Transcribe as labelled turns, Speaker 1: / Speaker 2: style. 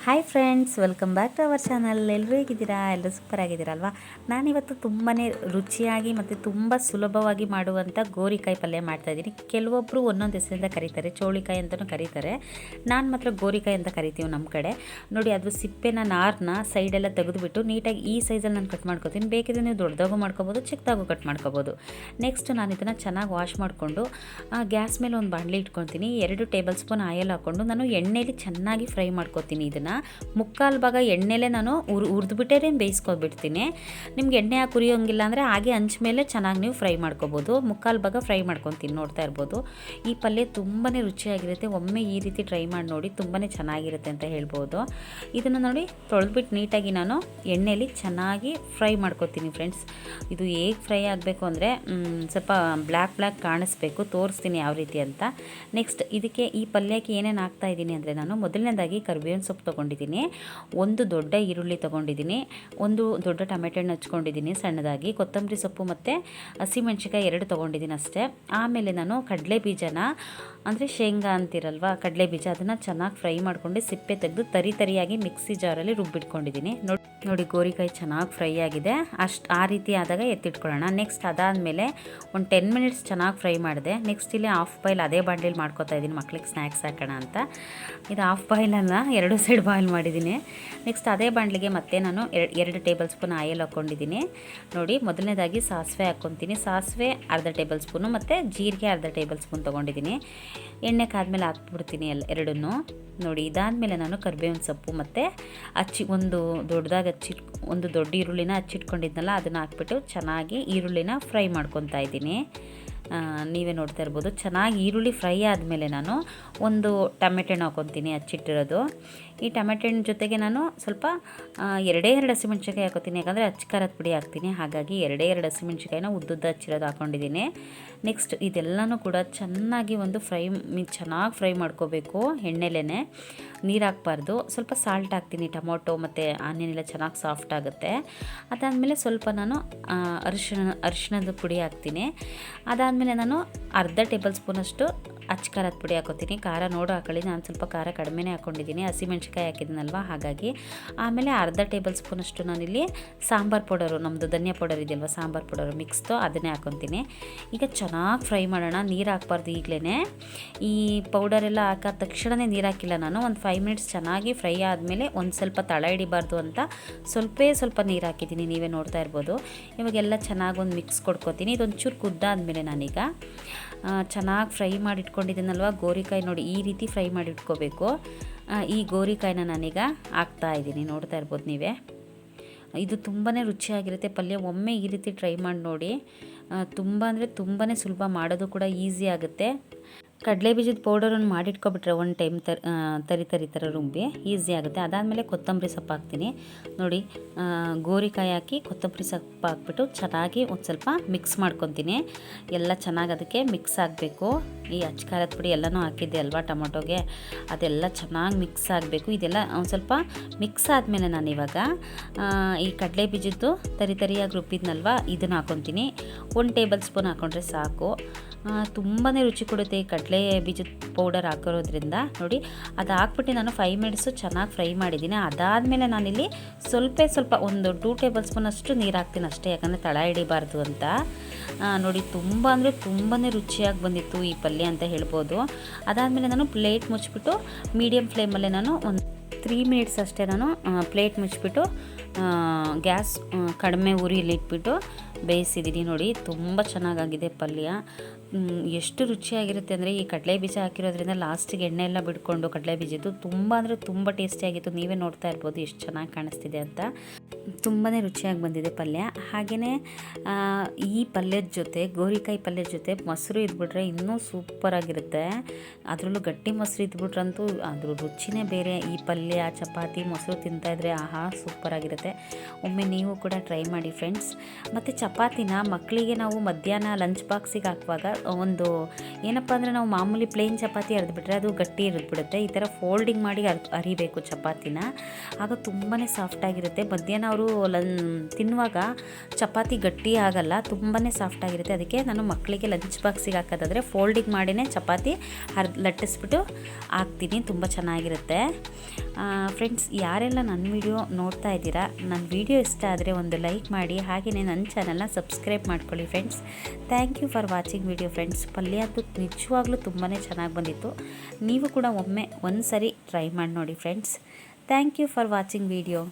Speaker 1: Hi friends, welcome back to our channel. ಎಲ್ಲರೂ ಹೇಗಿದ್ದೀರಾ? ಎಲ್ಲರೂ ಸೂಪರ್ ಆಗಿದ್ದೀರಲ್ವಾ? ನಾನಿವತ್ತು ತುಂಬಾ ರುಚಿಯಾಗಿ ಮತ್ತು ತುಂಬ ಸುಲಭವಾಗಿ ಮಾಡುವಂಥ ಗೋರಿಕಾಯಿ ಪಲ್ಯ ಮಾಡ್ತಾಯಿದ್ದೀನಿ. ಕೆಲವೊಬ್ಬರು ಒಂದೊಂದು ಹೆಸರಿಂದ ಕರೀತಾರೆ, ಚೋಳಿಕಾಯಿ ಅಂತಲೂ ಕರೀತಾರೆ. ನಾನು ಮಾತ್ರ ಗೋರಿಕಾಯಿ ಅಂತ ಕರಿತೀವಿ ನಮ್ಮ ಕಡೆ. ನೋಡಿ, ಅದು ಸಿಪ್ಪೆನ ನಾರನ್ನ ಸೈಡೆಲ್ಲ ತೆಗೆದುಬಿಟ್ಟು ನೀಟಾಗಿ ಈ ಸೈಜಲ್ಲಿ ನಾನು ಕಟ್ ಮಾಡ್ಕೊತೀನಿ. ಬೇಕಿದ್ರೆ ನೀವು ದೊಡ್ಡದಾಗೂ ಮಾಡ್ಕೊಬೋದು, ಚಿಕ್ಕದಾಗೂ ಕಟ್ ಮಾಡ್ಕೊಬೋದು. ನೆಕ್ಸ್ಟ್ ನಾನು ಇದನ್ನು ಚೆನ್ನಾಗಿ ವಾಶ್ ಮಾಡಿಕೊಂಡು ಗ್ಯಾಸ್ ಮೇಲೆ ಒಂದು ಬಾಣಲಿ ಇಟ್ಕೊತೀನಿ. 2 ಟೇಬಲ್ ಸ್ಪೂನ್ ಆಯಿಲ್ ಹಾಕ್ಕೊಂಡು ನಾನು ಎಣ್ಣೆಲಿ ಚೆನ್ನಾಗಿ ಫ್ರೈ ಮಾಡ್ಕೊತೀನಿ. ಇದನ್ನು ಮುಕ್ಕಾಲು ಭಾಗ ಎಣ್ಣೆಲೆ ನಾನು ಹುರಿದ್ಬಿಟ್ಟೇ ಬೇಯಿಸ್ಕೊಬಿಡ್ತೀನಿ. ನಿಮ್ಗೆ ಎಣ್ಣೆ ಹಾಕಿ ಹುರಿಯೋಂಗಿಲ್ಲ ಅಂದರೆ ಹಾಗೆ ಹಂಚ ಮೇಲೆ ಚೆನ್ನಾಗಿ ನೀವು ಫ್ರೈ ಮಾಡ್ಕೊಬೋದು. ಮುಕ್ಕಾಲು ಭಾಗ ಫ್ರೈ ಮಾಡ್ಕೊತೀನಿ, ನೋಡ್ತಾ ಇರ್ಬೋದು. ಈ ಪಲ್ಯ ತುಂಬಾ ರುಚಿಯಾಗಿರುತ್ತೆ. ಒಮ್ಮೆ ಈ ರೀತಿ ಟ್ರೈ ಮಾಡಿ ನೋಡಿ, ತುಂಬಾ ಚೆನ್ನಾಗಿರುತ್ತೆ ಅಂತ ಹೇಳ್ಬೋದು. ಇದನ್ನು ನೋಡಿ ತೊಳೆದ್ಬಿಟ್ಟು ನೀಟಾಗಿ ನಾನು ಎಣ್ಣೆಲಿ ಚೆನ್ನಾಗಿ ಫ್ರೈ ಮಾಡ್ಕೊತೀನಿ ಫ್ರೆಂಡ್ಸ್. ಇದು ಹೇಗೆ ಫ್ರೈ ಆಗಬೇಕು ಅಂದರೆ ಸ್ವಲ್ಪ ಬ್ಲ್ಯಾಕ್ ಕಾಣಿಸ್ಬೇಕು, ತೋರಿಸ್ತೀನಿ ಯಾವ ರೀತಿ ಅಂತ. ನೆಕ್ಸ್ಟ್ ಇದಕ್ಕೆ ಈ ಪಲ್ಯಕ್ಕೆ ಏನೇನು ಹಾಕ್ತಾಯಿದ್ದೀನಿ ಅಂದರೆ, ನಾನು ಮೊದಲನೇದಾಗಿ ಕರಿಬೇವಿನ ಸೊಪ್ಪು ತೊಗೊಂಡಿದ್ದೀನಿ, ಒಂದು ದೊಡ್ಡ ಈರುಳ್ಳಿ ತೊಗೊಂಡಿದ್ದೀನಿ, ಒಂದು ದೊಡ್ಡ ಟೊಮೆಟೊ ಹಣ್ಣು ಹಚ್ಕೊಂಡಿದ್ದೀನಿ ಸಣ್ಣದಾಗಿ, ಕೊತ್ತಂಬರಿ ಸೊಪ್ಪು ಮತ್ತು ಹಸಿಮೆಣ್ಸಿಕಾಯಿ 2 ತೊಗೊಂಡಿದ್ದೀನಿ ಅಷ್ಟೇ. ಆಮೇಲೆ ನಾನು ಕಡಲೆ ಬೀಜನ, ಅಂದರೆ ಶೇಂಗಾ ಅಂತಿರಲ್ವ, ಕಡಲೆ ಬೀಜ, ಅದನ್ನು ಚೆನ್ನಾಗಿ ಫ್ರೈ ಮಾಡ್ಕೊಂಡು ಸಿಪ್ಪೆ ತೆಗೆದು ತರಿಯಾಗಿ ಮಿಕ್ಸಿ ಜಾರಲ್ಲಿ ರುಬ್ಬಿಟ್ಕೊಂಡಿದ್ದೀನಿ. ನೋಡಿ ಗೋರಿಕಾಯಿ ಚೆನ್ನಾಗಿ ಫ್ರೈ ಆಗಿದೆ. ಆ ರೀತಿ ಆದಾಗ ಎತ್ತಿಟ್ಕೊಳ್ಳೋಣ. ನೆಕ್ಸ್ಟ್ ಅದಾದಮೇಲೆ ಒಂದು 10 ಮಿನಿಟ್ಸ್ ಚೆನ್ನಾಗಿ ಫ್ರೈ ಮಾಡಿದೆ. ನೆಕ್ಸ್ಟ್ ಇಲ್ಲಿ ಹಾಫ್ ಬಾಯ್ಲ್ ಅದೇ ಬಾಣಲೆಯಲ್ಲಿ ಮಾಡ್ಕೊತಾ ಇದ್ದೀನಿ, ಮಕ್ಳಿಗೆ ಸ್ನ್ಯಾಕ್ಸ್ ಹಾಕೋಣ ಅಂತ. ಇದು ಹಾಫ್ ಬಾಯ್ಲನ್ನು 2 ಸೈಡ್ ಬಾಯ್ಲ್ ಮಾಡಿದ್ದೀನಿ. ನೆಕ್ಸ್ಟ್ ಅದೇ ಬಾಣಲಿಗೆ ಮತ್ತೆ ನಾನು 2 ಟೇಬಲ್ ಸ್ಪೂನ್ ಆಯಿಲ್ ಹಾಕ್ಕೊಂಡಿದ್ದೀನಿ. ನೋಡಿ, ಮೊದಲನೇದಾಗಿ ಸಾಸಿವೆ ಹಾಕ್ಕೊತೀನಿ. ಸಾಸಿವೆ ಅರ್ಧ ಟೇಬಲ್ ಸ್ಪೂನು ಮತ್ತು ಜೀರಿಗೆ ಅರ್ಧ ಟೇಬಲ್ ಸ್ಪೂನ್ ತೊಗೊಂಡಿದ್ದೀನಿ. ಎಣ್ಣೆ ಕಾದ್ಮೇಲೆ ಹಾಕ್ಬಿಡ್ತೀನಿ ಎರಡನ್ನೂ. ನೋಡಿ, ಇದಾದಮೇಲೆ ನಾನು ಕರಿಬೇವಿನ ಸೊಪ್ಪು ಮತ್ತು ಒಂದು ದೊಡ್ಡ ಈರುಳ್ಳಿನ ಹಚ್ಚಿಟ್ಕೊಂಡಿದ್ನಲ್ಲ, ಅದನ್ನು ಹಾಕ್ಬಿಟ್ಟು ಚೆನ್ನಾಗಿ ಈರುಳ್ಳಿನ ಫ್ರೈ ಮಾಡ್ಕೊತಾ ಇದ್ದೀನಿ. ನೀವೇ ನೋಡ್ತಾ ಇರ್ಬೋದು. ಚೆನ್ನಾಗಿ ಈರುಳ್ಳಿ ಫ್ರೈ ಆದಮೇಲೆ ನಾನು ಒಂದು ಟೊಮೆಟೊ ಹಣ್ಣು ಹಾಕ್ಕೊತೀನಿ ಹಚ್ಚಿಟ್ಟಿರೋದು. ಈ ಟೊಮೆಟೊ ಹಣ್ಣು ಜೊತೆಗೆ ನಾನು ಸ್ವಲ್ಪ 2 ಹಸಿಮೆಣ್ಸಿಕಾಯಿ ಹಾಕೋತೀನಿ, ಯಾಕಂದರೆ ಖಾರದ ಪುಡಿ ಹಾಕ್ತೀನಿ. ಹಾಗಾಗಿ 2 ಹಸಿಮೆಣ್ಸಿಕಾಯಿನ ಉದ್ದುದ್ದ ಹಚ್ಚಿರೋದು ಹಾಕ್ಕೊಂಡಿದ್ದೀನಿ. ನೆಕ್ಸ್ಟ್ ಇದೆಲ್ಲನೂ ಕೂಡ ಚೆನ್ನಾಗಿ ಚೆನ್ನಾಗಿ ಫ್ರೈ ಮಾಡ್ಕೋಬೇಕು ಎಣ್ಣೆಲೇ, ನೀರು ಹಾಕ್ಬಾರ್ದು. ಸ್ವಲ್ಪ ಸಾಲ್ಟ್ ಹಾಕ್ತೀನಿ, ಟೊಮೊಟೊ ಮತ್ತು ಆನಿಯನ್ ಎಲ್ಲ ಚೆನ್ನಾಗಿ ಸಾಫ್ಟ್ ಆಗುತ್ತೆ. ಅದಾದಮೇಲೆ ಸ್ವಲ್ಪ ನಾನು ಅರಿಶಿಣದ ಪುಡಿ ಹಾಕ್ತೀನಿ. ಅದಾದಮೇಲೆ ನಾನು ಅರ್ಧ ಟೇಬಲ್ ಸ್ಪೂನಷ್ಟು ಖಾರದ ಪುಡಿ ಹಾಕೋತೀನಿ. ಖಾರ ನೋಡು ಹಾಕೊಳ್ಳಿ, ನಾನು ಸ್ವಲ್ಪ ಖಾರ ಕಡಿಮೆನೇ ಹಾಕ್ಕೊಂಡಿದ್ದೀನಿ, ಹಸಿಮೆಣ್ಸಿಕಾಯಿ ಹಾಕಿದ್ದೀನಲ್ವ ಹಾಗಾಗಿ. ಆಮೇಲೆ ಅರ್ಧ ಟೇಬಲ್ ಸ್ಪೂನಷ್ಟು ನಾನಿಲ್ಲಿ ಸಾಂಬಾರು ಪೌಡರು, ನಮ್ಮದು ಧನಿಯಾ ಪೌಡರ್ ಇದೆಯಲ್ವ, ಸಾಂಬಾರು ಪೌಡರು ಮಿಕ್ಸ್ದು, ಅದನ್ನೇ ಹಾಕ್ಕೊತೀನಿ. ಈಗ ಚೆನ್ನಾಗಿ ಫ್ರೈ ಮಾಡೋಣ. ನೀರು ಹಾಕ್ಬಾರ್ದು ಈಗಲೇ. ಈ ಪೌಡರೆಲ್ಲ ಹಾಕಿದ ತಕ್ಷಣವೇ ನೀರು ಹಾಕಿಲ್ಲ ನಾನು. ಒಂದು 5 ಮಿನಿಟ್ಸ್ ಚೆನ್ನಾಗಿ ಫ್ರೈ ಆದಮೇಲೆ ಒಂದು ಸ್ವಲ್ಪ ತಳ ಹಿಡಿಬಾರ್ದು ಅಂತ ಸ್ವಲ್ಪ ನೀರು ಹಾಕಿದ್ದೀನಿ, ನೀವೇ ನೋಡ್ತಾ ಇರ್ಬೋದು. ಇವಾಗೆಲ್ಲ ಚೆನ್ನಾಗಿ ಒಂದು ಮಿಕ್ಸ್ ಕೊಡ್ಕೊತೀನಿ. ಇದೊಂದು ಚೂರು ಕುದ್ದಾದಮೇಲೆ ನಾನೀಗ ಚೆನ್ನಾಗಿ ಫ್ರೈ ಮಾಡಿಟ್ಕೊಂಡಿದ್ದೀನಲ್ವ ಗೋರಿಕಾಯಿ, ನೋಡಿ ಈ ರೀತಿ ಫ್ರೈ ಮಾಡಿಟ್ಕೋಬೇಕು. ಈ ಗೋರಿಕಾಯಿನ ನಾನೀಗ ಹಾಕ್ತಾಯಿದ್ದೀನಿ, ನೋಡ್ತಾ ಇರ್ಬೋದು ನೀವೇ. ಇದು ತುಂಬಾ ರುಚಿಯಾಗಿರುತ್ತೆ ಪಲ್ಯ. ಒಮ್ಮೆ ಈ ರೀತಿ ಟ್ರೈ ಮಾಡಿ ನೋಡಿ. ತುಂಬ ಅಂದರೆ ತುಂಬಾ ಸುಲಭ, ಮಾಡೋದು ಕೂಡ ಈಸಿ ಆಗುತ್ತೆ. ಕಡಲೆ ಬೀಜದ ಪೌಡರನ್ನು ಮಾಡಿಟ್ಕೊಬಿಟ್ರೆ ಒಂದು ಟೈಮ್ ತರಿ ಥರ ರುಬ್ಬಿ ಈಸಿ ಆಗುತ್ತೆ. ಅದಾದಮೇಲೆ ಕೊತ್ತಂಬರಿ ಸೊಪ್ಪು ಹಾಕ್ತೀನಿ. ನೋಡಿ, ಗೋರಿಕಾಯಿ ಹಾಕಿ ಕೊತ್ತಂಬರಿ ಸೊಪ್ಪು ಹಾಕ್ಬಿಟ್ಟು ಚೆನ್ನಾಗಿ ಒಂದು ಸ್ವಲ್ಪ ಮಿಕ್ಸ್ ಮಾಡ್ಕೊತೀನಿ. ಎಲ್ಲ ಚೆನ್ನಾಗಿ ಅದಕ್ಕೆ ಮಿಕ್ಸ್ ಆಗಬೇಕು. ಈ ಖಾರದ ಪುಡಿ ಎಲ್ಲನೂ ಹಾಕಿದ್ದೆ ಅಲ್ವಾ ಟೊಮೊಟೊಗೆ, ಅದೆಲ್ಲ ಚೆನ್ನಾಗಿ ಮಿಕ್ಸ್ ಆಗಬೇಕು. ಇದೆಲ್ಲ ಒಂದು ಸ್ವಲ್ಪ ಮಿಕ್ಸ್ ಆದಮೇಲೆ ನಾನಿವಾಗ ಈ ಕಡಲೆ ಬೀಜದ್ದು ತರಿಯಾಗಿ ರುಬ್ಬಿದ್ನಲ್ವ, ಇದನ್ನು ಹಾಕ್ಕೊತೀನಿ. 1 ಟೇಬಲ್ ಸ್ಪೂನ್ ಹಾಕ್ಕೊಂಡ್ರೆ ಸಾಕು. ತುಂಬಾ ರುಚಿ ಕೊಡುತ್ತೆ ಈ ಕಡಲೆ ಬೀಜದ ಪೌಡರ್ ಹಾಕಿರೋದ್ರಿಂದ. ನೋಡಿ, ಅದು ಹಾಕ್ಬಿಟ್ಟು ನಾನು 5 ಮಿನಿಟ್ಸು ಚೆನ್ನಾಗಿ ಫ್ರೈ ಮಾಡಿದ್ದೀನಿ. ಅದಾದಮೇಲೆ ನಾನಿಲ್ಲಿ ಸ್ವಲ್ಪ ಒಂದು 2 ಟೇಬಲ್ ಸ್ಪೂನಷ್ಟು ನೀರು ಹಾಕ್ತೀನಿ ಅಷ್ಟೇ, ಯಾಕಂದರೆ ತಳ ಹಿಡಿಬಾರ್ದು ಅಂತ. ನೋಡಿ, ತುಂಬ ಅಂದರೆ ತುಂಬಾ ರುಚಿಯಾಗಿ ಬಂದಿತ್ತು ಈ ಪಲ್ಯ ಅಂತ ಹೇಳ್ಬೋದು. ಅದಾದಮೇಲೆ ನಾನು ಪ್ಲೇಟ್ ಮುಚ್ಚಿಬಿಟ್ಟು ಮೀಡಿಯಮ್ ಫ್ಲೇಮಲ್ಲೇ ನಾನು ಒಂದು 3 ಮಿನಿಟ್ಸ್ ಅಷ್ಟೇ ನಾನು ಪ್ಲೇಟ್ ಮುಚ್ಚಿಬಿಟ್ಟು ಗ್ಯಾಸ್ ಕಡಿಮೆ ಉರಿಲಿಟ್ಬಿಟ್ಟು ಬೇಯಿಸಿದ್ದೀನಿ. ನೋಡಿ, ತುಂಬ ಚೆನ್ನಾಗಾಗಿದೆ ಪಲ್ಯ. ಎಷ್ಟು ರುಚಿಯಾಗಿರುತ್ತೆ ಅಂದರೆ, ಈ ಕಡಲೆ ಬೀಜ ಹಾಕಿರೋದ್ರಿಂದ ಲಾಸ್ಟಿಗೆ ಎಣ್ಣೆ ಎಲ್ಲ ಬಿಟ್ಕೊಂಡು ಕಡಲೆ ಬೀಜದ್ದು ತುಂಬ ಅಂದರೆ ತುಂಬ ಟೇಸ್ಟಿಯಾಗಿತ್ತು. ನೀವೇ ನೋಡ್ತಾ ಇರ್ಬೋದು ಎಷ್ಟು ಚೆನ್ನಾಗಿ ಕಾಣಿಸ್ತಿದೆ ಅಂತ. ತುಂಬಾ ರುಚಿಯಾಗಿ ಬಂದಿದೆ ಪಲ್ಯ. ಹಾಗೆಯೇ ಈ ಪಲ್ಯದ ಜೊತೆ, ಗೋರಿಕಾಯಿ ಪಲ್ಯದ ಜೊತೆ ಮೊಸರು ಇದ್ಬಿಟ್ರೆ ಇನ್ನೂ ಸೂಪರಾಗಿರುತ್ತೆ. ಅದರಲ್ಲೂ ಗಟ್ಟಿ ಮೊಸರು ಇದ್ಬಿಟ್ರಂತೂ ಅದ್ರ ರುಚಿನೇ ಬೇರೆ. ಈ ಪಲ್ಯ ಚಪಾತಿ ಮೊಸರು ತಿಂತಾಯಿದ್ರೆ ಆಹಾ ಸೂಪರಾಗಿರುತ್ತೆ. ಒಮ್ಮೆ ನೀವು ಕೂಡ ಟ್ರೈ ಮಾಡಿ ಫ್ರೆಂಡ್ಸ್. ಮತ್ತು ಚಪಾತಿನ ಮಕ್ಕಳಿಗೆ ನಾವು ಮಧ್ಯಾಹ್ನ ಲಂಚ್ ಬಾಕ್ಸಿಗೆ ಹಾಕುವಾಗ ಒಂದು ಏನಪ್ಪ ಅಂದರೆ ನಾವು ಮಾಮೂಲಿ ಪ್ಲೇನ್ ಚಪಾತಿ ಅರೆದ್ಬಿಟ್ರೆ ಅದು ಗಟ್ಟಿ ಇರಿದ್ಬಿಡುತ್ತೆ. ಈ ಥರ ಫೋಲ್ಡಿಂಗ್ ಮಾಡಿ ಅರಿಬೇಕು ಚಪಾತಿನ, ಆಗ ತುಂಬಾ ಸಾಫ್ಟಾಗಿರುತ್ತೆ. ಮಧ್ಯಾಹ್ನ ಅವರು ತಿನ್ನುವಾಗ ಚಪಾತಿ ಗಟ್ಟಿ ಆಗಲ್ಲ, ತುಂಬಾ ಸಾಫ್ಟಾಗಿರುತ್ತೆ. ಅದಕ್ಕೆ ನಾನು ಮಕ್ಕಳಿಗೆ ಲಂಚ್ ಬಾಕ್ಸಿಗೆ ಹಾಕೋದಾದರೆ ಫೋಲ್ಡಿಂಗ್ ಮಾಡಿನೇ ಚಪಾತಿ ಲಟ್ಟಿಸ್ಬಿಟ್ಟು ಹಾಕ್ತೀನಿ, ತುಂಬ ಚೆನ್ನಾಗಿರುತ್ತೆ. ಫ್ರೆಂಡ್ಸ್, ಯಾರೆಲ್ಲ ನನ್ನ ವಿಡಿಯೋ ನೋಡ್ತಾ ಇದ್ದೀರಾ, ನನ್ನ ವಿಡಿಯೋ ಇಷ್ಟ ಆದರೆ ಒಂದು ಲೈಕ್ ಮಾಡಿ, ಹಾಗೆಯೇ ನನ್ನ ಚಾನಲ್ನ ಸಬ್ಸ್ಕ್ರೈಬ್ ಮಾಡ್ಕೊಳ್ಳಿ friends. Thank you for watching video friends. ಪಲ್ಯ ಅಂತೂ ನಿಜವಾಗ್ಲೂ ತುಂಬಾ ಚೆನ್ನಾಗಿ ಬಂದಿತ್ತು. ನೀವು ಕೂಡ ಒಂದು ಸರಿ ಟ್ರೈ ಮಾಡಿ ನೋಡಿ friends. Thank you for watching video.